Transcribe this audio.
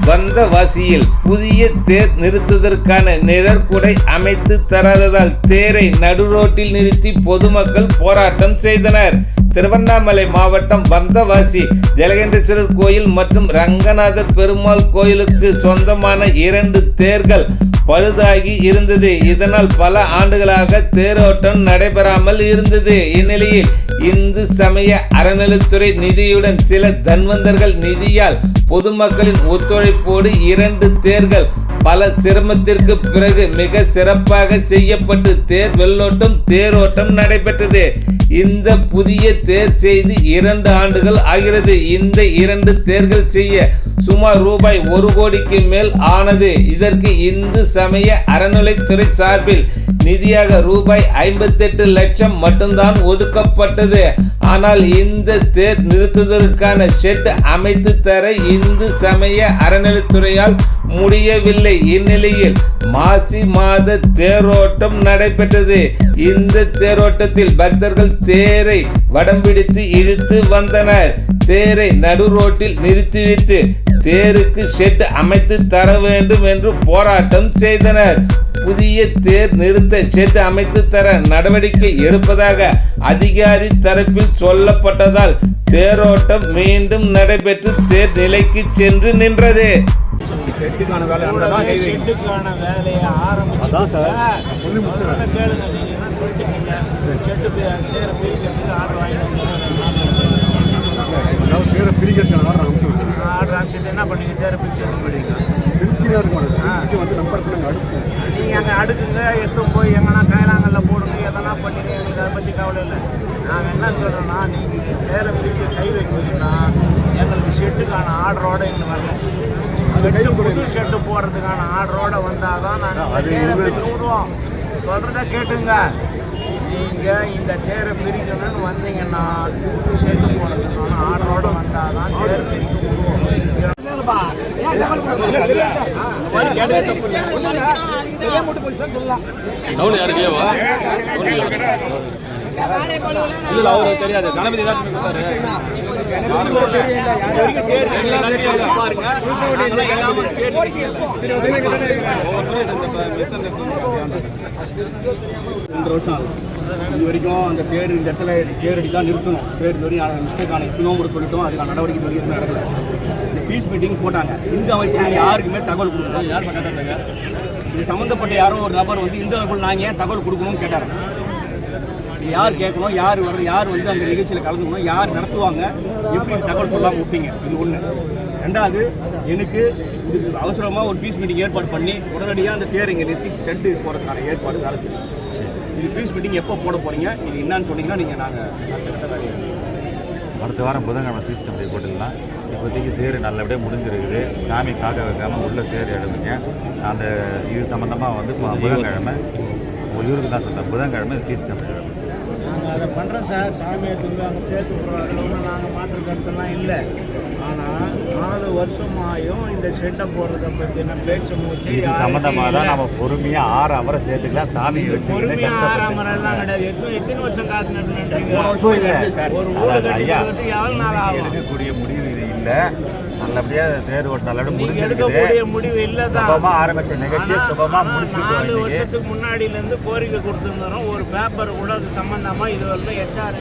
வந்தவாசியில் புதிய தேர் நிறுத்துவதற்கான நிழற்குடை அமைத்து தராததால் தேரை நடுரோட்டில் நிறுத்தி பொதுமக்கள் போராட்டம் செய்தனர். திருவண்ணாமலை மாவட்டம் வந்தவாசி ஜலகண்டேஸ்வரர் கோயில் மற்றும் ரங்கநாதர் பெருமாள் கோயிலுக்கு சொந்தமான 2 தேர்கள் பழுதாகி இருந்தது. இதனால் பல ஆண்டுகளாக தேரோட்டம் நடைபெறாமல் இருந்தது. இந்நிலையில் இந்து சமய அறநிலைத்துறை நிதியுடன் சில தன்வந்தர்கள் நிதியால் பொதுமக்களின் ஒத்துழைப்போடு 2 தேர்கள் பல சிரமத்திற்கு பிறகு மிக சிறப்பாக செய்யப்பட்டு தேர் வெள்ளோட்டம் தேரோட்டம் நடைபெற்றது. இந்த புதிய தேர் செய்து 2 ஆண்டுகள் ஆகிறது. இந்த 2 தேர்கள் செய்ய சுமார் ரூபாய் 1 கோடிக்கு மேல் ஆனது. இதற்கு இந்து சமய அறநிலைத்துறை சார்பில் நிதியாக ரூபாய் 58 லட்சம் மட்டும்தான் ஒதுக்கப்பட்டது. ஆனால் இந்த தேர் நிறுத்துவதற்கான ஷெட் அமைத்து தர இந்து சமய அறநிலைத்துறையால் முடியவில்லை. இந்நிலையில் மாசி மாத தேரோட்டம் நடைபெற்றது. இந்த தேரோட்டத்தில் பக்தர்கள் தேரை வடம் பிடித்து இழுத்து வந்தனர். தேரை நடு ரோட்டில் நிறுத்திவிட்டு தேருக்கு ஷெட் அமைத்து தர வேண்டும் என்று போராட்டம் செய்தனர். புதிய தேர் நிறுத்த ஷெட் அமைத்து தர நடவடிக்கை எடுப்பதாக அதிகாரி தரப்பில் சொல்லப்பட்டதால் தேரோட்டம் மீண்டும் நடைபெற்று தேர் நிலைக்கு சென்று நின்றது. ஷெட்டுக்கான வேலையை ஆரம்பிச்சு ஆர்டர் அமைச்சிட்டு என்ன பண்ணீங்க? தேரை பிரிச்சு எதுவும் பண்ணீங்க? நீங்கள் அங்கே அடுக்குங்க, எடுத்து போய் எங்கன்னா கைலாங்கல்ல போடுங்க, எதனா பண்ணீங்க. எங்களுக்கு அதை பற்றி கவலை இல்லை. நாங்கள் என்ன சொல்கிறோன்னா, நீங்கள் தேரை பிரிக்க கை வச்சிங்கன்னா எங்களுக்கு ஷெட்டுக்கான ஆர்டரோடு எங்களுக்கு வரணும். புது ஷெட்டு போடுறதுக்கான ஆர்டரோடு வந்தால் தான் நாங்கள் தேரை பிரித்து விடுவோம். சொல்கிறத கேட்டுங்க. நீங்கள் இந்த தேரை பிரிக்கணும்னு வந்தீங்கன்னா ஷெட்டு போடுறதுக்கான ஆர்டரோடு வந்தால் தான் தேரை பிரித்து விடுவோம். தெரியாது கணபதி இது வரைக்கும் அந்த தேர் இந்த இடத்துல தேரடி தான் நிறுத்தணும். தேர் இது வரைக்கும் மிஸ்டேக்கான இத்தனோம் சொல்லிட்டோம். அதுக்கான நடவடிக்கை வரைக்கும் நடக்கல. இந்த ஃபீஸ் மீட்டிங் போட்டாங்க. இந்து அமைச்சர் யாருக்குமே தகவல் கொடுக்கணும். யார் கேட்டாங்க? இது சம்மந்தப்பட்ட யாரோ ஒரு நபர் வந்து இந்து அமைப்பு நாங்கள் ஏன் தகவல் கொடுக்கணும்னு கேட்டாங்க. யார் கேட்கணும், யார் வரணும், யார் வந்து அந்த நிகழ்ச்சியில் கலந்துக்கணும், யார் நடத்துவாங்க, எப்படி தகவல் சொல்லாமல் விட்டீங்க? இது ஒன்று. ரெண்டாவது, எனக்கு இது அவசரமாக ஒரு ஃபீஸ் மீட்டிங் ஏற்பாடு பண்ணி உடனடியாக அந்த தேர் இங்கே நிறுத்தி ஷெட்டு போகிறதுக்கான ஏற்பாடு வேலை செய்யணும். இது ஃபீஸ் மீட்டிங் எப்போ போட போகிறீங்க? இது என்னன்னு சொன்னீங்கன்னா நீங்கள் நாங்கள் அடுத்த வாரம் புதன்கிழமை ஃபீஸ் கமிட்டி போட்டுக்கலாம். இப்போதைக்கு தேர் நல்லபடியாக முடிஞ்சிருக்குது. சாமி காக்க வைக்காமல் உள்ள தேர் எடுப்பீங்க. அந்த இது சம்மந்தமாக வந்து புதன்கிழமை இவருக்கு தான் சொல்கிறேன். புதன்கிழமை ஃபீஸ் கமிட்டி நாங்கள் அதை பண்ணுறோம் சார். சாமி எடுத்து அங்கே சேர்த்து விட்றோம். ஒன்றும் நாங்கள் மாற்று கருத்துலாம் இல்லை. ஆனால் 4 வருஷமாயும் இந்த ஷெட்டை போடுறத பற்றின பேச்சு மூச்சு இது சம்மந்தமாக தான் நம்ம பொறுமையாக 6 அமரை சேர்த்துக்கலாம். சாமி வச்சு பொறுமையாக 6 அமரெல்லாம் கிடையாது. எத்தனை வருஷம் காத்துனீங்க? ஒரு ஊடு கட்டுறதுக்கு எவ்வளோ நாள் ஆகும்? எடுக்கக்கூடிய முடிவு இது இல்லை. நல்லபடியாக தேர் ஓட்டு நல்லபடியாக எடுக்கக்கூடிய முடிவு இல்லை தான். சுபமாக ஆரம்பிச்ச நிகழ்ச்சி சுபமாக முடிச்சு 4 வருஷத்துக்கு முன்னாடியிலேருந்து கோரிக்கை கொடுத்துருந்தோம். ஒரு பேப்பர் கூட அது சம்மந்தமாக இது வரல HR